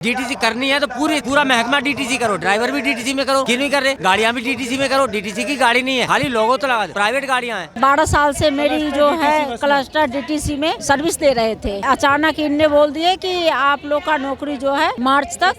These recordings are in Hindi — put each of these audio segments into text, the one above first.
डीटीसी करनी है तो पूरा महकमा डीटीसी करो, ड्राइवर भी डीटीसी में करो, क्यों नहीं कर रहे? गाड़ियाँ भी डीटीसी में करो, डीटीसी की गाड़ी नहीं है, खाली लोगो तो लगा दो, प्राइवेट गाड़ियाँ हैं। 12 साल से मेरी जो है क्लस्टर डीटीसी में सर्विस दे रहे थे। अचानक इनने बोल दिए कि आप लोग का नौकरी जो है मार्च तक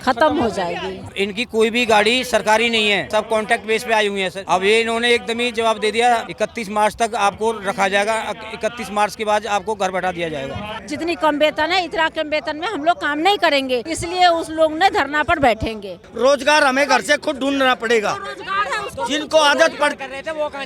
खत्म हो जाएगी। इनकी कोई भी गाड़ी सरकारी नहीं है, सब कॉन्ट्रैक्ट बेस पे आई हुई है सर। अब ये इन्होंने एकदम ही जवाब दे दिया, 31 मार्च तक आपको रखा जाएगा, 31 मार्च के बाद आपको घर बैठा दिया जाएगा। जितनी कम वेतन है इतना कम वेतन में हम लोग काम नहीं करेंगे, इसलिए उस लोग ने धरना पर बैठेंगे। रोजगार हमें घर से खुद ढूंढना पड़ेगा। जिनको आदत पड़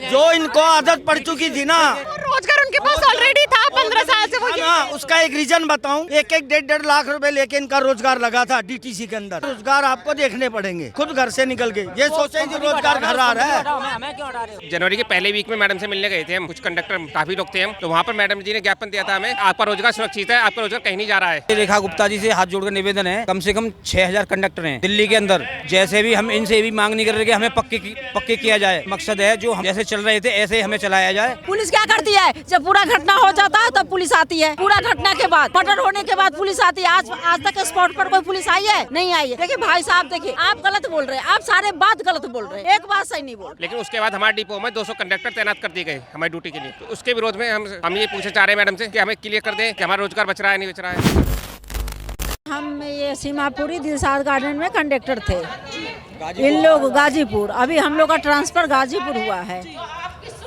जो इनको आदत पड़ चुकी थी ना, रोजगार उनके पास ऑलरेडी था 15 साल से। वो उसका एक रीजन बताऊं, 1-1, 1.5 लाख रुपए लेके इनका रोजगार लगा था डीटीसी के अंदर। रोजगार आपको देखने पड़ेंगे, खुद घर से निकल के ये सोचे कि रोजगार घर आ रहा है। जनवरी के पहले वीक में मैडम से मिलने गए थे हम, कुछ कंडक्टर काफी लोग थे हम, तो वहाँ पर मैडम जी ने ज्ञापन दिया था हमें, आपका रोजगार सुरक्षित है, आपका रोजगार कहीं नहीं जा रहा है। रेखा गुप्ता जी से हाथ जोड़कर निवेदन है, कम से कम 6000 कंडक्टर हैं दिल्ली के अंदर। जैसे भी हम इनसे भी मांग नहीं कर रहे कि हमें पक्के किया जाए। मकसद है जो हम जैसे चल रहे थे ऐसे हमें चलाया जाए। पुलिस क्या करती है? जब पूरा घटना हो जाता है तब पुलिस आती है, पूरा घटना के बाद मर्डर होने के बाद पुलिस आती है। आज तक स्पॉट पर कोई पुलिस आई है? नहीं आई है। देखिए भाई साहब, देखिए आप गलत बोल रहे हैं, आप सारे बात गलत बोल रहे हैं, एक बात सही नहीं बोल रहे। लेकिन उसके बाद हमारे डिपो में 200 कंडक्टर तैनात कर दिए गए हमारी ड्यूटी के लिए। तो उसके विरोध में हम ये पूछना चाह रहे हैं मैडम से कि हमें क्लियर कर दें कि हमारा रोजगार बच रहा है नहीं बच रहा है। हम ये सीमापुरी दिलशाद गार्डन में कंडक्टर थे, इन लोग गाजीपुर, अभी हम लोग का ट्रांसफर गाजीपुर हुआ है।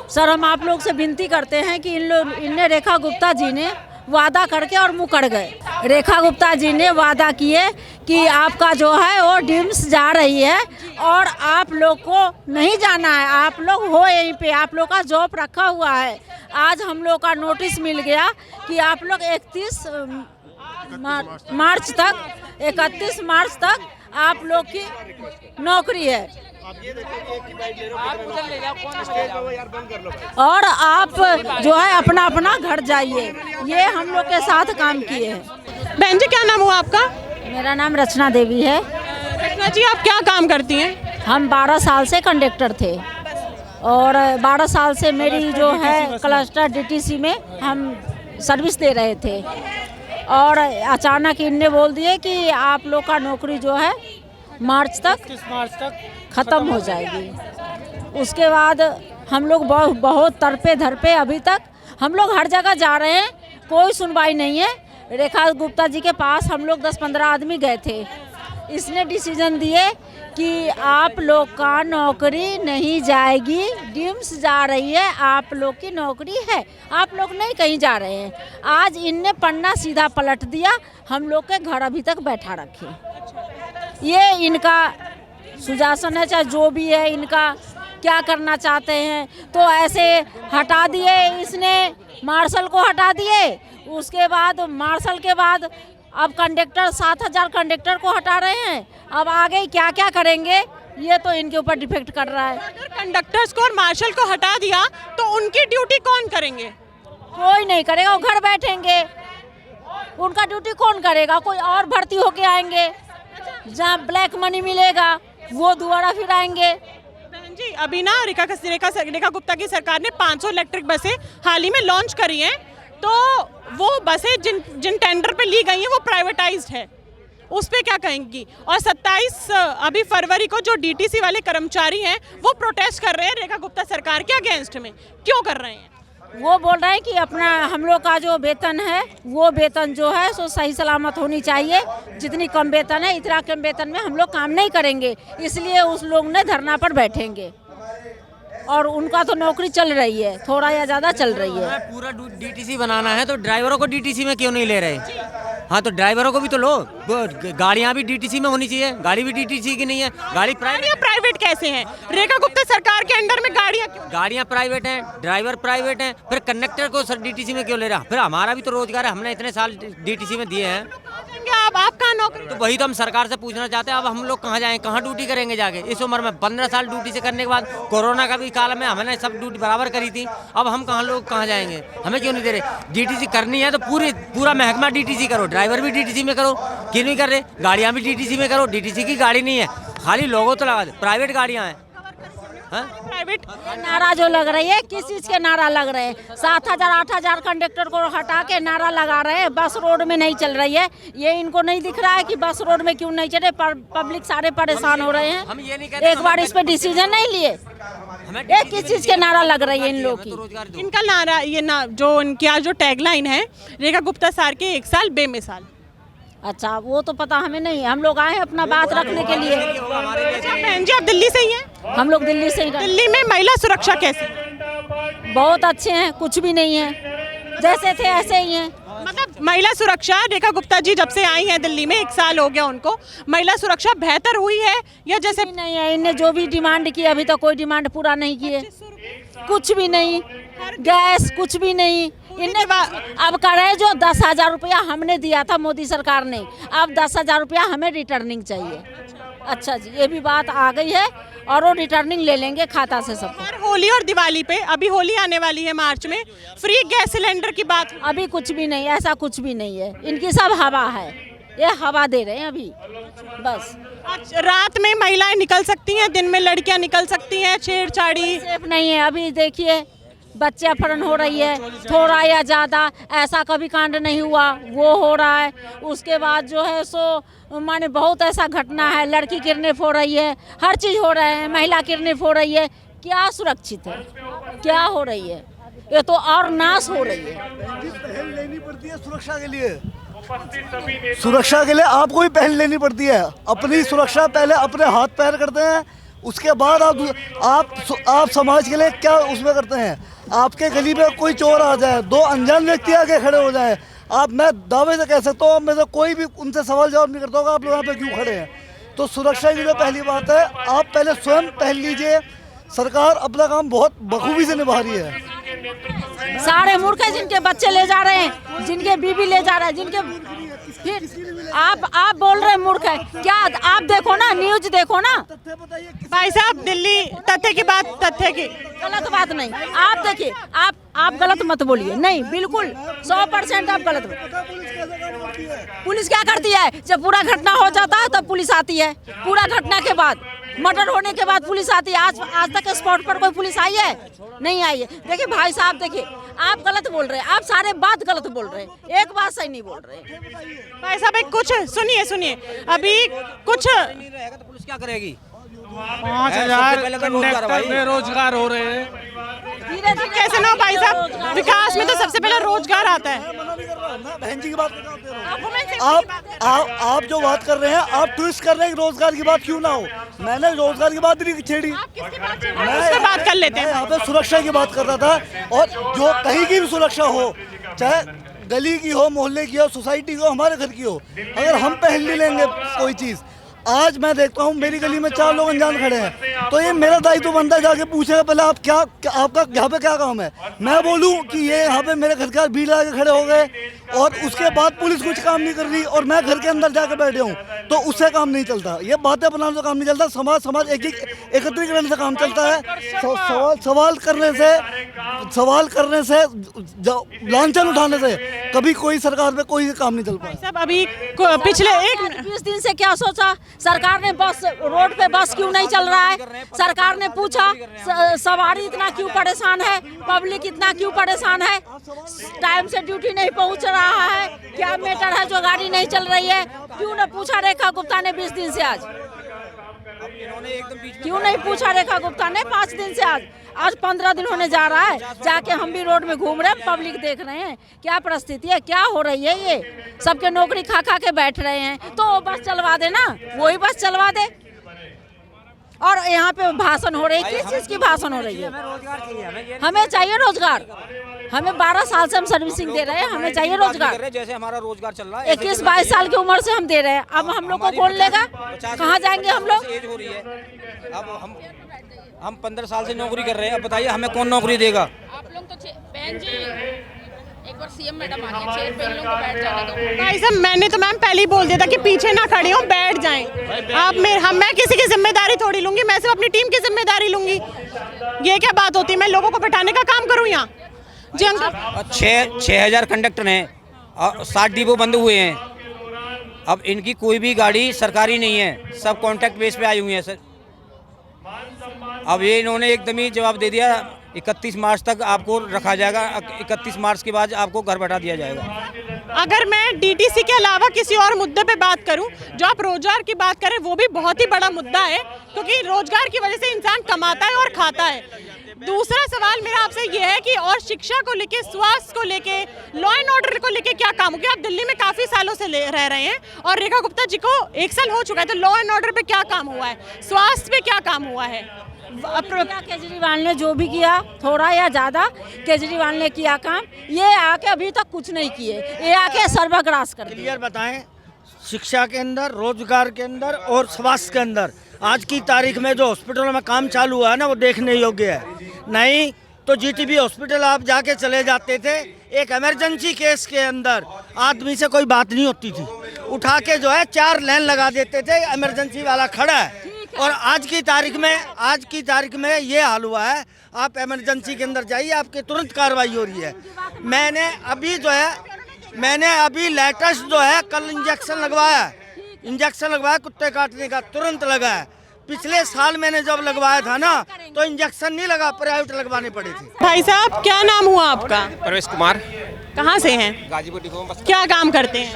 सर हम आप लोग से विनती करते हैं कि इनने रेखा गुप्ता जी ने वादा करके और मुकर गए। रेखा गुप्ता जी ने वादा किए कि आपका जो है वो डिम्स जा रही है और आप लोग को नहीं जाना है, आप लोग हो यहीं पे, आप लोग का जॉब रखा हुआ है। आज हम लोग का नोटिस मिल गया कि आप लोग 31 मार्च तक आप लोग की नौकरी है और आप जो है अपना अपना घर जाइए। ये हम लोग के साथ काम किए हैं। बहन जी क्या नाम हुआ आपका? मेरा नाम रचना देवी है। रचना जी आप क्या काम करती हैं? हम 12 साल से कंडक्टर थे और 12 साल से मेरी जो है क्लस्टर डीटीसी में हम सर्विस दे रहे थे और अचानक इनने बोल दिए कि आप लोग का नौकरी जो है मार्च तक ख़त्म हो जाएगी। उसके बाद हम लोग बहुत तरपे धरपे, अभी तक हम लोग हर जगह जा रहे हैं, कोई सुनवाई नहीं है। रेखा गुप्ता जी के पास हम लोग 10-15 आदमी गए थे, इसने डिसीजन दिए कि आप लोग का नौकरी नहीं जाएगी, डिम्स जा रही है, आप लोग की नौकरी है, आप लोग नहीं कहीं जा रहे हैं। आज इनने पन्ना सीधा पलट दिया, हम लोग के घर अभी तक बैठा रखे। ये इनका सुजासन है, चाहे जो भी है, इनका क्या करना चाहते हैं। तो ऐसे हटा दिए, इसने मार्शल को हटा दिए, उसके बाद मार्शल के बाद अब कंडक्टर 7000 कंडक्टर को हटा रहे हैं। अब आगे क्या क्या करेंगे ये तो इनके ऊपर डिपेंड कर रहा है। अगर कंडक्टर्स को और मार्शल को हटा दिया तो उनकी ड्यूटी कौन करेंगे? कोई नहीं करेगा, वो घर बैठेंगे। उनका ड्यूटी कौन करेगा? कोई और भर्ती होके आएंगे, जहाँ ब्लैक मनी मिलेगा वो दोबारा फिर आएंगे। बहन जी अभी ना रेखा गुप्ता की सरकार ने 500 इलेक्ट्रिक बसें हाल ही में लॉन्च करी हैं, तो वो बसें जिन टेंडर पे ली गई हैं वो प्राइवेटाइज्ड है, उस पे क्या कहेंगी? और 27 अभी फरवरी को जो डीटीसी वाले कर्मचारी हैं वो प्रोटेस्ट कर रहे हैं रेखा गुप्ता सरकार के अगेंस्ट में। क्यों कर रहे हैं? वो बोल रहे हैं कि अपना हम लोग का जो वेतन है वो वेतन जो है सो सही सलामत होनी चाहिए। जितनी कम वेतन है इतना कम वेतन में हम लोग काम नहीं करेंगे, इसलिए उस लोग ने धरना पर बैठेंगे। और उनका तो नौकरी चल रही है, थोड़ा या ज़्यादा चल रही है। पूरा डीटीसी बनाना है तो ड्राइवरों को डीटीसी में क्यों नहीं ले रहे? हाँ तो ड्राइवरों को भी तो लो, गाड़ियाँ भी डीटीसी में होनी चाहिए। गाड़ी भी डीटीसी की नहीं है, गाड़ियाँ प्राइवेट कैसे हैं? रेखा गुप्ता सरकार के अंडर में गाड़ियाँ प्राइवेट हैं, ड्राइवर प्राइवेट हैं, फिर कंडक्टर को सर डीटीसी में क्यों ले रहा? फिर हमारा भी तो रोजगार है, हमने इतने साल डीटीसी में दिए हैं। आप कहाँ नौकरी? तो वही तो हम सरकार से पूछना चाहते हैं। अब हम लोग कहाँ जाएं, कहाँ ड्यूटी करेंगे जाके? इस उम्र में 15 साल ड्यूटी से करने के बाद कोरोना का भी काल में हमने सब ड्यूटी बराबर करी थी। अब हम कहाँ जाएंगे? हमें क्यों नहीं दे रहे? डीटीसी करनी है तो पूरा महकमा डीटीसी करो, ड्राइवर भी डीटीसी में करो, क्यों नहीं कर रहे? गाड़ियाँ भी डीटीसी में करो, डीटीसी की गाड़ी नहीं है, खाली लोगो तो लगा दो, प्राइवेट गाड़ियाँ हैं। हाँ? प्राइवेट नारा जो लग रही है, किस चीज के नारा लग रहे हैं? 7,000 8,000 कंडक्टर को हटा के नारा लगा रहे हैं, बस रोड में नहीं चल रही है। ये इनको नहीं दिख रहा है कि बस रोड में क्यों नहीं चले, पब्लिक सारे परेशान हो रहे हम ये नहीं हैं। कहते एक बार इस पे डिसीजन नहीं लिए। ये किस चीज के नारा लग रही है इन लोग की? रोजगार दो। इनका नारा ये ना जो इनकी आज जो टैगलाइन है, रेखा गुप्ता सर के 1 साल बेमिसाल। अच्छा, वो तो पता हमें नहीं, हम लोग आए हैं अपना बात रखने के लिए। अच्छा बहन जी, आप दिल्ली से ही हैं? हम लोग दिल्ली से ही रहे। दिल्ली में महिला सुरक्षा कैसी? बहुत अच्छे हैं, कुछ भी नहीं है, जैसे थे ऐसे ही हैं। मतलब महिला सुरक्षा, रेखा गुप्ता जी जब से आई हैं दिल्ली में 1 साल हो गया उनको, महिला सुरक्षा बेहतर हुई है या जैसे कुछ भी नहीं है। इनने जो भी डिमांड की अभी तक कोई डिमांड पूरा नहीं किए, कुछ भी नहीं, गैस कुछ भी नहीं। इनने अब कर रहे जो 10,000 रुपया हमने दिया था मोदी सरकार ने, अब 10,000 रुपया हमें रिटर्निंग चाहिए। अच्छा जी, ये भी बात आ गई है और वो रिटर्निंग ले लेंगे खाता से सब। हर होली और दिवाली पे, अभी होली आने वाली है मार्च में, फ्री गैस सिलेंडर की बात। अभी कुछ भी नहीं, ऐसा कुछ भी नहीं है। इनकी सब हवा है, ये हवा दे रहे हैं अभी बस। आज रात में महिलाएं निकल सकती हैं, दिन में लड़कियां निकल सकती हैं, छेड़छाड़ी सेफ नहीं है। अभी देखिए बच्चे अपहरण हो रही है, थोड़ा या ज़्यादा, ऐसा कभी कांड नहीं हुआ, वो हो रहा है। उसके बाद जो है सो माने बहुत ऐसा घटना है, लड़की किडनैप हो रही है, हर चीज़ हो रहा है, महिला किडनैप हो रही है। क्या सुरक्षित है, क्या हो रही है? ये तो और नाश हो रही है। पहल लेनी पड़ती है सुरक्षा के लिए, सुरक्षा के लिए आपको भी पहल लेनी पड़ती है। अपनी सुरक्षा पहले अपने हाथ पैर करते हैं, उसके बाद आप समाज के लिए क्या उसमें करते हैं। आपके गली में कोई चोर आ जाए, 2 अनजान व्यक्ति आके खड़े हो जाए, मैं दावे से कह सकता हूँ, मैं से कोई भी उनसे सवाल जवाब नहीं करता होगा आप लोग यहाँ पे क्यों खड़े हैं। तो सुरक्षा की जो पहली बात है, आप पहले स्वयं पहल लीजिए। सरकार अपना काम बहुत बखूबी से निभा रही है। सारे मूर्ख हैं जिनके बच्चे ले जा रहे हैं, जिनके बीवी ले जा रहे हैं, जिनके फिर आप बोल रहे हैं मूर्ख है क्या? आप देखो ना, न्यूज देखो ना। भाई साहब, दिल्ली तथ्य की बात, तथ्य की गलत बात नहीं। आप देखिए, आप गलत मत बोलिए, नहीं बिल्कुल 100% आप गलत। पुलिस क्या करती है? जब पूरा घटना हो जाता है तब पुलिस आती है, पूरा घटना के बाद, मर्डर होने के बाद पुलिस आती है। आज तक स्पॉट पर कोई पुलिस आई है? नहीं आई है। देखिए भाई साहब, देखिए आप गलत बोल रहे हैं, आप सारे बात गलत बोल रहे हैं, एक बात सही नहीं बोल रहे। भाई साहब एक कुछ सुनिए, अभी कुछ नहीं रहेगा तो पुलिस क्या करेगी? 5,000 कंडक्टर बेरोजगार हो रहे हैं। धीरे धीरे कैसे ना भाई साहब, विकास में तो सबसे पहले रोजगार आता है। बहन जी की बात आप जो बात कर रहे हैं, आप ट्विस्ट कर रहे हैं कि रोजगार की बात क्यों ना हो। मैंने रोजगार की बात नहीं छेड़ी, उस पे बात कर लेते हैं। यहाँ पे सुरक्षा की बात कर रहा था। और जो कहीं की भी सुरक्षा हो, चाहे गली की हो, मोहल्ले की हो, सोसाइटी की हो, हमारे घर की हो, अगर हम पहल नहीं लेंगे कोई चीज़, आज मैं देखता हूँ मेरी गली में 4 लोग अनजान खड़े हैं, तो ये मेरा दायित्व बनता है जाके पूछेगा पहले आप आपका यहाँ पे क्या काम है। मैं बोलूँ कि ये यहाँ पे मेरे घर के पास भीड़ लगा के खड़े हो गए और उसके बाद पुलिस कुछ काम नहीं कर रही और मैं घर के अंदर जाके बैठे हूँ, तो उससे काम नहीं चलता। ये बातें बनाने से काम नहीं चलता। समाज एकत्रीकरण से काम चलता है। सवाल करने से लांछन उठाने से कभी कोई सरकार में कोई काम नहीं चल पाया। सब अभी पिछले 20 दिन से क्या सोचा सरकार ने? बस रोड पे बस क्यों नहीं चल रहा है? सरकार ने पूछा सवारी इतना क्यों परेशान है, पब्लिक इतना क्यों परेशान है, टाइम से ड्यूटी नहीं पहुंच रहा है, क्या मैटर है जो गाड़ी नहीं चल रही है? क्यों न पूछा रेखा गुप्ता ने 20 दिन से? क्यों नहीं पूछा रेखा गुप्ता ने 5 दिन से? आज 15 दिन होने जा रहा है, जाके हम भी रोड में घूम रहे हैं, पब्लिक देख रहे हैं क्या परिस्थिति है, क्या हो रही है। ये सबके नौकरी खा के बैठ रहे हैं, तो वो बस चलवा दे ना, वही बस चलवा दे। और यहाँ पे भाषण हो रही है, किस चीज़ की भाषण हो रही है? हमें चाहिए रोजगार। हमें 12 साल से हम सर्विसिंग दे रहे हैं, हमें चाहिए रोजगार। जैसे हमारा रोजगार चल रहा है 21-22 साल की उम्र से हम दे रहे हैं, अब हम लोग को कौन लेगा? कहाँ जाएंगे हम लोग? एज हो रही है, अब हम 15 साल से नौकरी कर रहे हैं, अब बताइए हमें कौन नौकरी देगा? आप लोग तो बहन जी एक बार सीएम मैडम आ गई, चेयर पे इन लोगों को बैठ जाने दो। भाई साहब, मैंने तो मैम पहले ही बोल दिया था कि पीछे ना खड़े हो, बैठ जाएं। अब मैं किसी की जिम्मेदारी थोड़ी लूंगी, मैं सिर्फ अपनी टीम की जिम्मेदारी लूंगी। ये क्या बात होती है? मैं लोगों को बैठाने का काम करूँ यहाँ? जी अंकल, 6,000 कंडक्टर हैं और 60 डिपो बंद हुए हैं। अब इनकी कोई भी गाड़ी सरकारी नहीं है, सब कॉन्ट्रैक्ट बेस पे आई हुई है सर। अब ये इन्होंने एकदम ही जवाब दे दिया 31 मार्च तक आपको रखा जाएगा, 31 मार्च के बाद आपको घर बैठा दिया जाएगा। अगर मैं डीटीसी के अलावा किसी और मुद्दे पे बात करूं, जो आप रोजगार की बात करें, वो भी बहुत ही बड़ा मुद्दा है, क्योंकि रोजगार की वजह से इंसान कमाता है और खाता है। दूसरा सवाल मेरा आपसे ये है कि और शिक्षा को लेके, स्वास्थ्य को लेके, लॉ एंड ऑर्डर को लेके क्या काम हो गया? आप दिल्ली में काफी सालों से रह रहे हैं और रेखा गुप्ता जी को 1 साल हो चुका है, तो लॉ एंड ऑर्डर पे क्या काम हुआ है, स्वास्थ्य पे क्या काम हुआ है? केजरीवाल ने जो भी किया, थोड़ा या ज़्यादा केजरीवाल ने किया काम, ये आके अभी तक कुछ नहीं किए, ये आके सर्वग्रास कर दिया। क्लियर बताएं, शिक्षा के अंदर, रोजगार के अंदर और स्वास्थ्य के अंदर आज की तारीख में जो हॉस्पिटलों में काम चालू हुआ है ना, वो देखने योग्य है। नहीं तो जीटीबी हॉस्पिटल आप जाके चले जाते थे, एक इमरजेंसी केस के अंदर आदमी से कोई बात नहीं होती थी, उठा के जो है 4 लाइन लगा देते थे, इमरजेंसी वाला खड़ा है। और आज की तारीख में ये हाल हुआ है, आप इमरजेंसी के अंदर जाइए, आपकी तुरंत कार्रवाई हो रही है। मैंने अभी लेटेस्ट जो है कल इंजेक्शन लगवाया कुत्ते काटने का, तुरंत लगा है। पिछले साल मैंने जब लगवाया था ना, तो इंजेक्शन नहीं लगा, प्राइवेट लगवाने पड़े थे। भाई साहब, क्या नाम हुआ आपका? परवेश कुमार। कहाँ से हैं? गाजीपुर डिपो में बस, क्या काम करते हैं?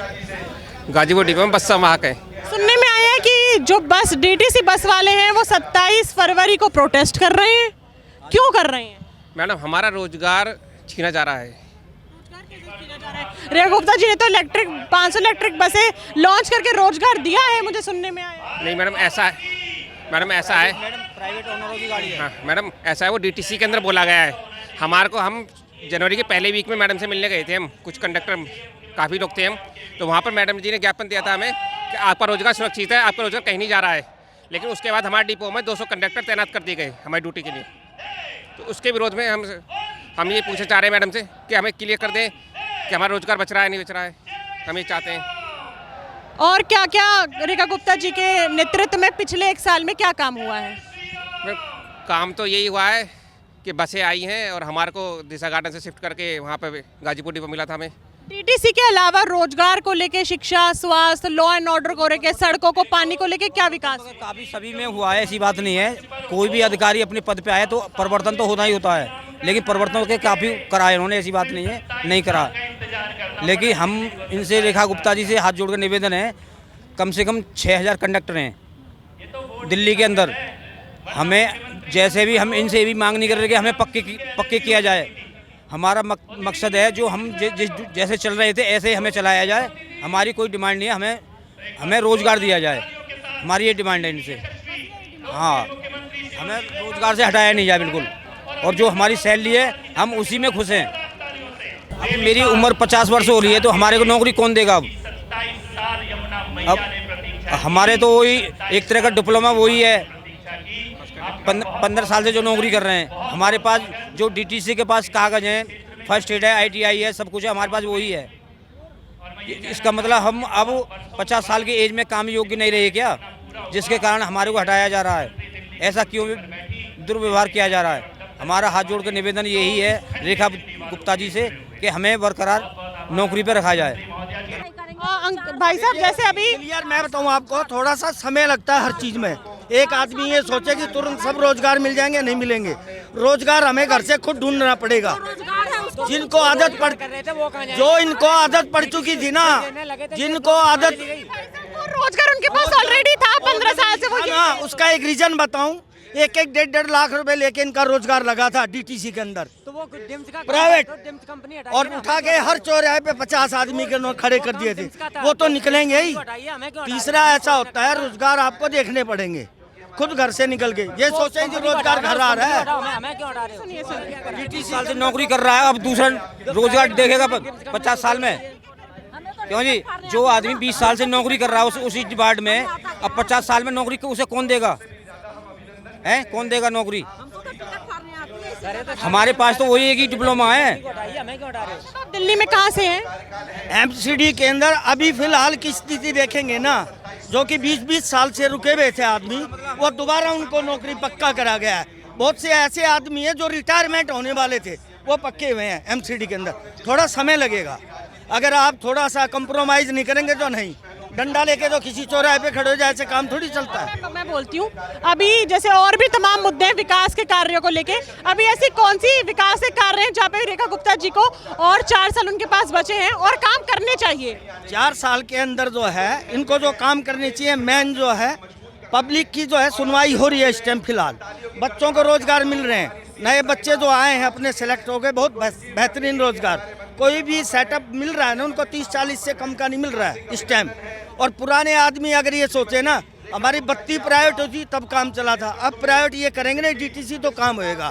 गाजीपुर डिपो में बस संवाहक है। सुनने में आया है कि जो बस डीटीसी बस वाले हैं वो 27 फरवरी को प्रोटेस्ट कर रहे हैं, क्यों कर रहे हैं? मैडम, हमारा रोजगार छीना जा रहा है। रेखा गुप्ता जी ने तो 500 इलेक्ट्रिक बसें लॉन्च करके रोजगार दिया है, मुझे सुनने में आया। नहीं मैडम, ऐसा है प्राइवेट ओनरों की गाड़ी है। हाँ मैडम, ऐसा है, वो डीटीसी के अंदर बोला गया है। हम जनवरी के पहले वीक में मैडम से मिलने गए थे, हम कुछ कंडक्टर काफ़ी लोग थे हम, तो वहाँ पर मैडम जी ने ज्ञापन दिया था हमें कि आपका रोजगार सुरक्षित है, आपका रोजगार कहीं नहीं जा रहा है। लेकिन उसके बाद हमारे डिपो में 200 कंडक्टर तैनात कर दिए गए हमारी ड्यूटी के लिए। तो उसके विरोध में हम ये पूछना चाह रहे हैं मैडम से कि हमें क्लियर कर दें कि हमारा रोजगार बच रहा है नहीं बच रहा है, हम ये चाहते हैं। और क्या क्या रेखा गुप्ता जी के नेतृत्व में पिछले 1 साल में क्या काम हुआ है? काम तो यही हुआ है कि बसें आई हैं और हमारे को दिशा गार्डन से शिफ्ट करके वहाँ पे गाजीपुर डिपो मिला था हमें। डीटीसी के अलावा रोजगार को लेके, शिक्षा, स्वास्थ्य, लॉ एंड ऑर्डर को लेके, सड़कों को, पानी को लेके क्या विकास? काफी सभी में हुआ है, ऐसी बात नहीं है। कोई भी अधिकारी अपने पद पे आए तो परिवर्तन तो होना ही होता है, लेकिन परिवर्तन के काफी कराए उन्होंने, ऐसी बात नहीं है नहीं करा। लेकिन हम इनसे, रेखा गुप्ता जी से हाथ जोड़ कर निवेदन है, कम से कम 6000 कंडक्टर हैं दिल्ली के अंदर। हमें जैसे भी, हम इनसे भी मांग नहीं कर रहे कि हमें पक्के किया जाए। हमारा मकसद है जो हम जैसे चल रहे थे ऐसे ही हमें चलाया जाए। हमारी कोई डिमांड नहीं है, हमें रोज़गार दिया जाए, हमारी ये डिमांड है इनसे। हाँ, हमें रोज़गार से हटाया नहीं जाए बिल्कुल, और जो हमारी सैलरी है हम उसी में खुश हैं। अब मेरी उम्र 50 वर्ष हो रही है, तो हमारे को नौकरी कौन देगा? अब हमारे तो वही एक तरह का डिप्लोमा वही है, 15 साल से जो नौकरी कर रहे हैं। हमारे पास जो डीटीसी के पास कागज हैं, फर्स्ट एड है, ITI है, सब कुछ है, हमारे पास वही है। इसका मतलब हम अब 50 साल की एज में काम योग्य नहीं रहे क्या, जिसके कारण हमारे को हटाया जा रहा है? ऐसा क्यों दुर्व्यवहार किया जा रहा है? हमारा हाथ जोड़ कर निवेदन यही है रेखा गुप्ता जी से कि हमें बरकरार नौकरी पर रखा जाए। भाई साहब, जैसे अभी यार मैं बताऊं आपको, थोड़ा सा समय लगता है हर चीज़ में। एक आदमी ये सोचे कि तुरंत सब रोजगार मिल जाएंगे, नहीं मिलेंगे। रोजगार हमें घर से खुद ढूंढना पड़ेगा। जिनको आदत पड़ चुकी थी ना, जिनको आदत, रोजगार उनके पास ऑलरेडी था 15 साल से। हाँ, उसका एक रीजन बताऊं, 1-1, 1.5 लाख रुपए लेके इनका रोजगार लगा था डीटीसी के अंदर, तो वो प्राइवेट, और उठा के हर चौराहे पे 50 आदमी के नोट खड़े कर दिए थे। वो तो निकलेंगे ही। तीसरा ऐसा होता है, रोजगार आपको देखने पड़ेंगे, खुद घर से निकल के। ये सोचें कि रोजगार घर आ रहा है, डीटीसी साल से नौकरी कर रहा है, अब दूसरा रोजगार देखेगा 50 साल में? क्यों जी? जो आदमी 20 साल से नौकरी कर रहा है उसी डिपार्टमेंट में, अब 50 साल में नौकरी उसे कौन देगा? है, कौन देगा नौकरी? हमारे पास तो वही एक ही डिप्लोमा है। दिल्ली में कहाँ से हैं? MCD के अंदर अभी फिलहाल की स्थिति देखेंगे ना, जो कि 20-20 साल से रुके हुए थे आदमी, वो दोबारा उनको नौकरी पक्का करा गया है। बहुत से ऐसे आदमी हैं जो रिटायरमेंट होने वाले थे, वो पक्के हुए हैं MCD के अंदर। थोड़ा समय लगेगा, अगर आप थोड़ा सा कंप्रोमाइज़ नहीं करेंगे तो नहीं। डंडा लेके जो किसी चौराहे पे खड़े हो जाए ऐसे काम थोड़ी चलता है। मैं बोलती हूँ अभी जैसे और भी तमाम मुद्दे हैं विकास के कार्यों को लेके, अभी ऐसी कौन सी विकास के कार्य हैं जहाँ पे रेखा गुप्ता जी को और 4 साल उनके पास बचे हैं और काम करने चाहिए? 4 साल के अंदर जो है इनको जो काम करने चाहिए, मेन जो है पब्लिक की जो है सुनवाई हो रही है इस टाइम फिलहाल, बच्चों को रोजगार मिल रहे हैं, नए बच्चे जो आए हैं अपने सेलेक्ट हो गए, बहुत बेहतरीन रोजगार, कोई भी सेटअप मिल रहा है ना उनको 30-40 से कम का नहीं मिल रहा है इस टाइम। और पुराने आदमी अगर ये सोचे ना हमारी बत्ती प्राइवेट होती तब काम चला था, अब प्राइवेट ये करेंगे ना डीटीसी तो काम होएगा,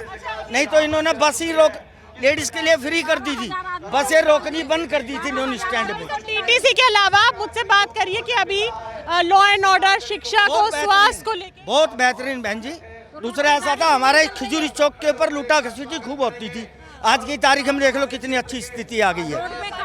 नहीं तो इन्होंने बस ही रोक लेडीज के लिए फ्री कर दी थी, बसें रोकनी बंद कर दी थी नॉन स्टैंड पे। डीटीसी के अलावा आप मुझसे बात करिए कि अभी लॉ एंड ऑर्डर, शिक्षा को, स्वास्थ्य को लेकर बहुत बेहतरीन बहन जी। दूसरा ऐसा था हमारे खिजूरी चौक के ऊपर लूटा घसीटी खूब होती थी, आज की तारीख हम देख लो कितनी अच्छी स्थिति आ गई है।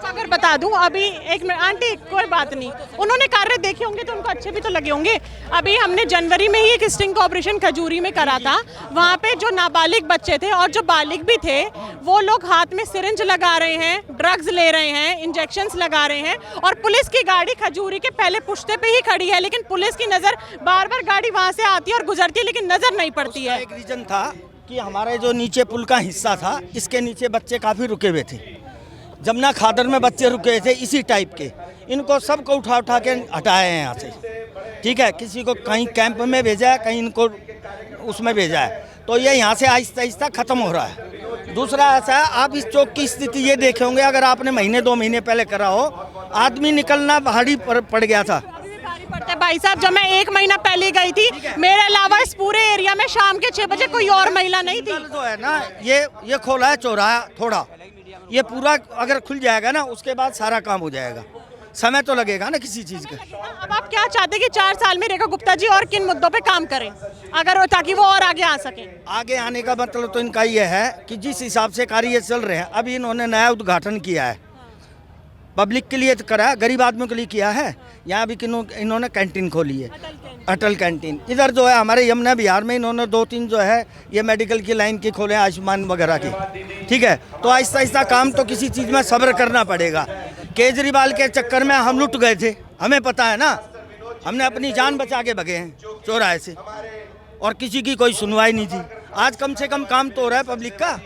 अगर बता दूं अभी एक मिनट आंटी कोई बात नहीं, उन्होंने कार्य देखे होंगे तो उनको अच्छे भी तो लगे होंगे। अभी हमने जनवरी में ही एक स्टिंग ऑपरेशन खजूरी में करा था, वहाँ पे जो नाबालिग बच्चे थे और जो बालिग भी थे वो लोग हाथ में सिरिंज लगा रहे हैं, ड्रग्स ले रहे हैं, इंजेक्शंस लगा रहे हैं और पुलिस की गाड़ी खजूरी के पहले पुश्ते पे ही खड़ी है, लेकिन पुलिस की नज़र बार बार गाड़ी वहाँ से आती है और गुजरती है लेकिन नज़र नहीं पड़ती है। एक रीजन था कि हमारे जो नीचे पुल का हिस्सा था इसके नीचे बच्चे काफ़ी रुके हुए थे, जमुना खादर में बच्चे रुके थे इसी टाइप के, इनको सबको उठा उठा के हटाए हैं यहाँ से, ठीक है, किसी को कहीं कैंप में भेजा है, कहीं इनको उसमें भेजा है, तो ये यहाँ से आहिस्ता आहिस्ता ख़त्म हो रहा है। दूसरा ऐसा है आप इस चौक की स्थिति ये देखे होंगे, अगर आपने महीने 2 महीने पहले करा हो, आदमी निकलना भारी पड़ गया था। भाई साहब जब मैं 1 महीना पहले गई थी मेरे अलावा इस पूरे एरिया में शाम के 6 बजे कोई और महिला नहीं थी। जो है ना ये खोला है चौराहा थोड़ा, ये पूरा अगर खुल जाएगा ना उसके बाद सारा काम हो जाएगा, समय तो लगेगा ना किसी चीज़ का। अब आप क्या चाहते हैं कि 4 साल में रेखा गुप्ता जी और किन मुद्दों पे काम करें अगर ताकि वो और आगे आ सके? आगे आने का मतलब तो इनका ये है कि जिस हिसाब से कार्य चल रहे हैं, अभी इन्होंने नया उद्घाटन किया है, पब्लिक के लिए तो करा है, गरीब आदमियों के लिए किया है, यहाँ भी इन्होंने कैंटीन खोली है, अटल कैंटीन। इधर जो है हमारे यमुना बिहार में इन्होंने 2-3 जो है ये मेडिकल की लाइन की खोले, आयुष्मान वगैरह की, ठीक है, तो आहिस्ता आहिस्ता काम तो किसी चीज़ में सब्र करना पड़ेगा। केजरीवाल के चक्कर में हम लुट गए थे, हमें पता है ना, हमने अपनी जान बचा के भगे हैं चौराहे से और किसी की कोई सुनवाई नहीं थी। आज कम से कम काम तो हो रहा है पब्लिक का।